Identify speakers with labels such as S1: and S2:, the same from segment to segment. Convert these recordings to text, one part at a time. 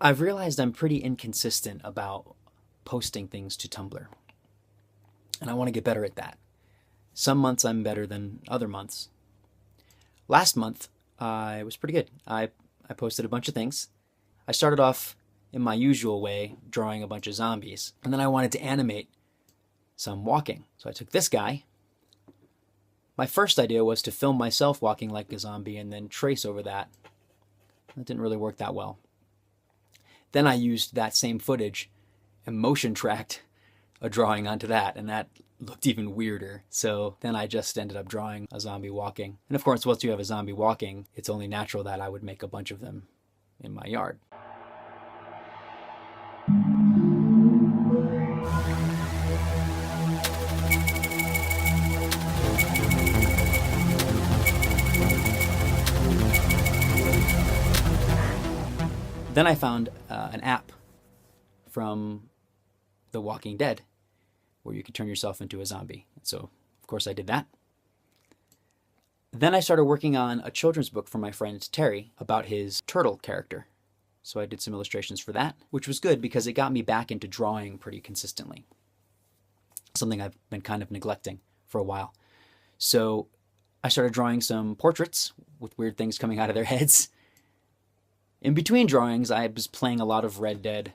S1: I've realized I'm pretty inconsistent about posting things to Tumblr, and I want to get better at that. Some months I'm better than other months. Last month, I was pretty good. I posted a bunch of things. I started off in my usual way, drawing a bunch of zombies, and then I wanted to animate some walking. So I took this guy. My first idea was to film myself walking like a zombie and then trace over that. That didn't really work that well. Then I used that same footage and motion tracked a drawing onto that, and that looked even weirder. So then I just ended up drawing a zombie walking. And of course, once you have a zombie walking, it's only natural that I would make a bunch of them in my yard. Then I found an app from The Walking Dead where you could turn yourself into a zombie. So, of course, I did that. Then I started working on a children's book for my friend Terry about his turtle character. So I did some illustrations for that, which was good because it got me back into drawing pretty consistently. Something I've been kind of neglecting for a while. So I started drawing some portraits with weird things coming out of their heads. In between drawings, I was playing a lot of Red Dead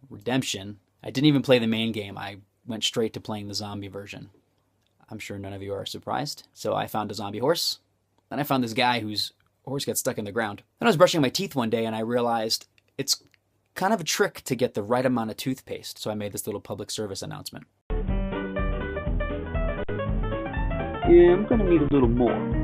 S1: Redemption. I didn't even play the main game. I went straight to playing the zombie version. I'm sure none of you are surprised. So I found a zombie horse. Then I found this guy whose horse got stuck in the ground. Then I was brushing my teeth one day and I realized it's kind of a trick to get the right amount of toothpaste. So I made this little public service announcement.
S2: Yeah, I'm gonna need a little more.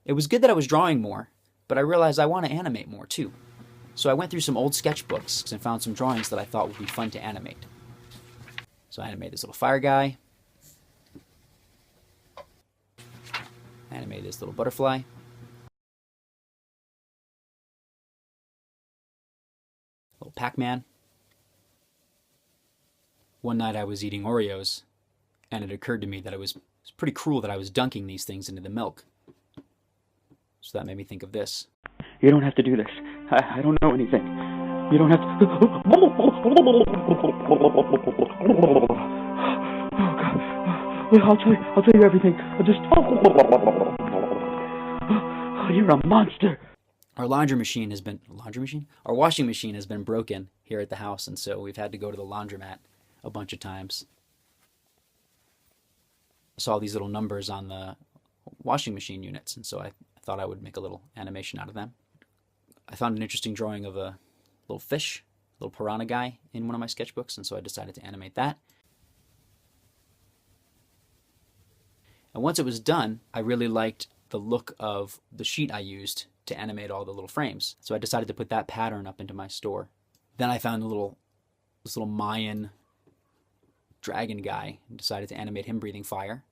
S1: It was good that I was drawing more, but I realized I want to animate more too. So I went through some old sketchbooks and found some drawings that I thought would be fun to animate. So I animated this little fire guy. I animated this little butterfly. Little Pac-Man. One night I was eating Oreos, and it occurred to me that it was pretty cruel that I was dunking these things into the milk. So that made me think of this.
S2: You don't have to do this. I don't know anything. You don't have to... Oh, God. Well, I'll tell you everything. I'll just... Oh, you're a monster.
S1: Our laundry machine has been... Our washing machine has been broken here at the house, and so we've had to go to the laundromat a bunch of times. I saw these little numbers on the washing machine units, and so I thought I would make a little animation out of them. I found an interesting drawing of a little fish, a little piranha guy in one of my sketchbooks, and so I decided to animate that. And once it was done, I really liked the look of the sheet I used to animate all the little frames. So I decided to put that pattern up into my store. Then I found this little Mayan dragon guy and decided to animate him breathing fire.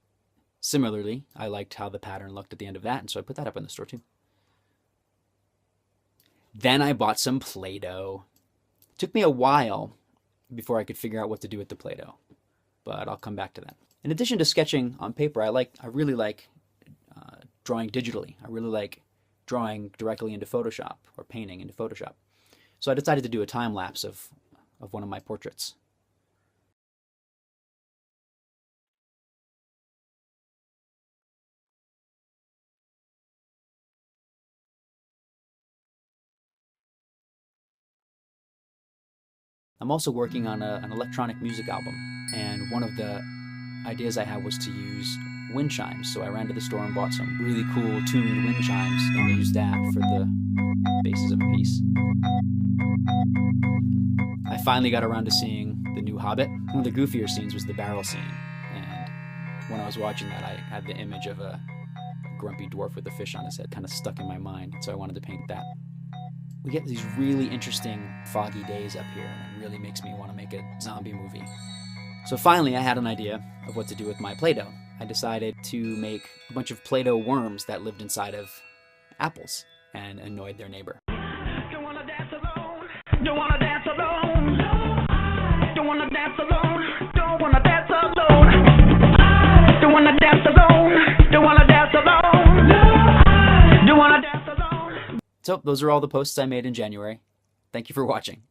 S1: Similarly, I liked how the pattern looked at the end of that, and so I put that up in the store too. Then I bought some Play-Doh. It took me a while before I could figure out what to do with the Play-Doh, but I'll come back to that. In addition to sketching on paper, I really like drawing digitally. I really like drawing directly into Photoshop or painting into Photoshop. So I decided to do a time lapse of one of my portraits. I'm also working on an electronic music album, and one of the ideas I had was to use wind chimes. So I ran to the store and bought some really cool tuned wind chimes and used that for the basis of a piece. I finally got around to seeing the new Hobbit. One of the goofier scenes was the barrel scene, and when I was watching that, I had the image of a grumpy dwarf with a fish on his head kind of stuck in my mind, so I wanted to paint that. We get these really interesting foggy days up here, and it really makes me want to make a zombie movie. So finally, I had an idea of what to do with my Play-Doh. I decided to make a bunch of Play-Doh worms that lived inside of apples and annoyed their neighbor.
S3: Don't wanna dance alone. Don't wanna dance alone. Don't wanna dance alone. Don't wanna dance alone. dance alone. Don't wanna dance alone. Don't wanna dance alone.
S1: So those are all the posts I made in January. Thank you for watching.